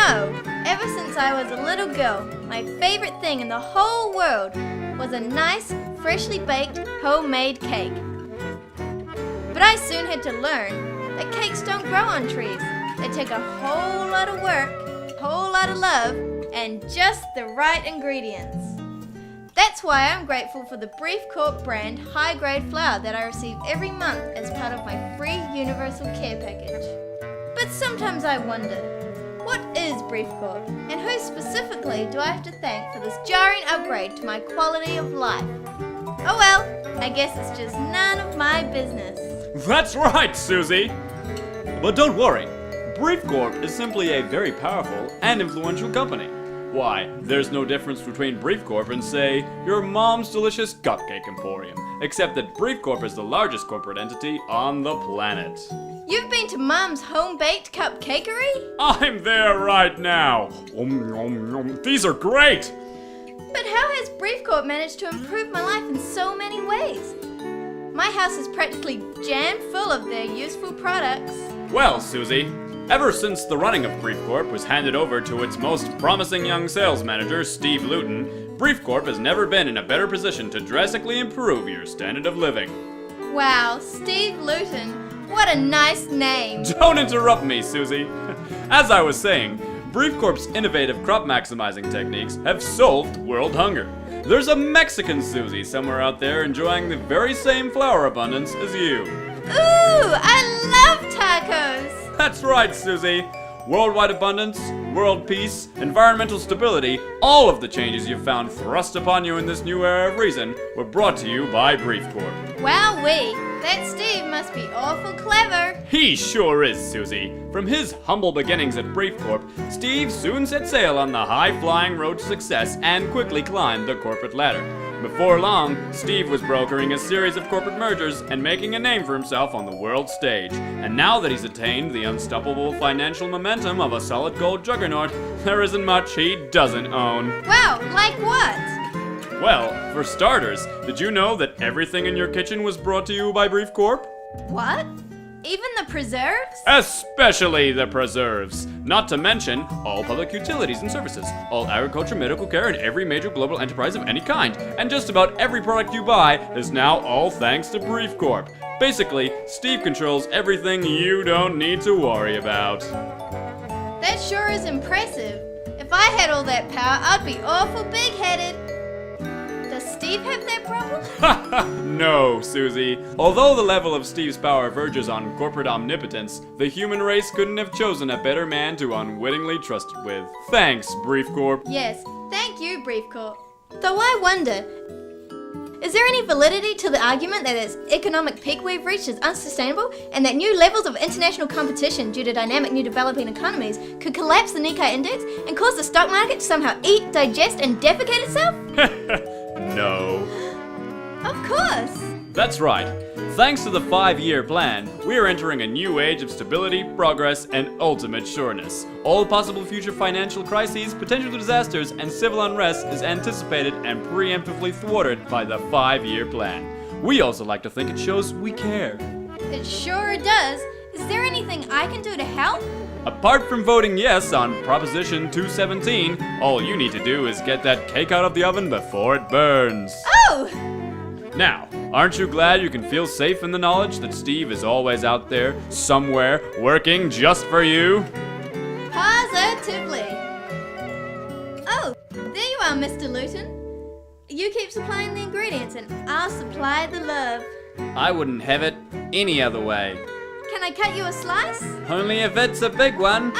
know, ever since I was a little girl, my favorite thing in the whole world was a nice, freshly baked, homemade cake. But I soon had to learn that cakes don't grow on trees. They take a whole lot of work, a whole lot of love, and just the right ingredients. That's why I'm grateful for the Brief Corp brand high-grade flour that I receive every month as part of my free universal care package. But sometimes I wonder, what is Brief Corp, and who specifically do I have to thank for this jarring upgrade to my quality of life? Oh well, I guess it's just none of my business. That's right, Susie! But don't worry, Brief Corp is simply a very powerful and influential company. Why, there's no difference between Brief Corp and, say, your mom's delicious cupcake emporium, except that Brief Corp is the largest corporate entity on the planet. You've been to Mom's home-baked cupcakery? I'm there right now! These are great! But how has Brief Corp managed to improve my life in so many ways? My house is practically jammed full of their useful products. Well, Susie, ever since the running of Brief Corp was handed over to its most promising young sales manager, Steve Luton, Brief Corp has never been in a better position to drastically improve your standard of living. Wow, Steve Luton, what a nice name. Don't interrupt me, Susie. As I was saying, Brief Corp's innovative crop maximizing techniques have solved world hunger. There's a Mexican Susie somewhere out there enjoying the very same flour abundance as you. Ooh, I love tacos! That's right, Susie. Worldwide abundance, world peace, environmental stability, all of the changes you've found thrust upon you in this new era of reason were brought to you by Brief Corp. Wowee, that Steve must be awful clever. He sure is, Susie. From his humble beginnings at Brief Corp, Steve soon set sail on the high-flying road to success and quickly climbed the corporate ladder. Before long, Steve was brokering a series of corporate mergers and making a name for himself on the world stage. And now that he's attained the unstoppable financial momentum of a solid gold juggernaut, there isn't much he doesn't own. Wow, like what? Well, for starters, did you know that everything in your kitchen was brought to you by Brief Corp? What? Even the preserves? Especially the preserves. Not to mention all public utilities and services, all agriculture, medical care, and every major global enterprise of any kind. And just about every product you buy is now all thanks to Brief Corp. Basically, Steve controls everything you don't need to worry about. That sure is impressive. If I had all that power, I'd be awful big-headed. Does Steve have that problem? No, Susie. Although the level of Steve's power verges on corporate omnipotence, the human race couldn't have chosen a better man to unwittingly trust it with. Thanks, Brief Corp. Yes, thank you, Brief Corp. Though I wonder, is there any validity to the argument that this economic peak we've reached is unsustainable and that new levels of international competition due to dynamic new developing economies could collapse the Nikkei index and cause the stock market to somehow eat, digest, and defecate itself? No. Of course. That's right. Thanks to the 5-year plan, we are entering a new age of stability, progress, and ultimate sureness. All possible future financial crises, potential disasters, and civil unrest is anticipated and preemptively thwarted by the 5-year plan. We also like to think it shows we care. It sure does. Is there anything I can do to help? Apart from voting yes on Proposition 217, all you need to do is get that cake out of the oven before it burns. Oh! Now, aren't you glad you can feel safe in the knowledge that Steve is always out there, somewhere, working just for you? Positively. Oh, there you are, Mr. Luton. You keep supplying the ingredients and I'll supply the love. I wouldn't have it any other way. Can I cut you a slice? Only if it's a big one.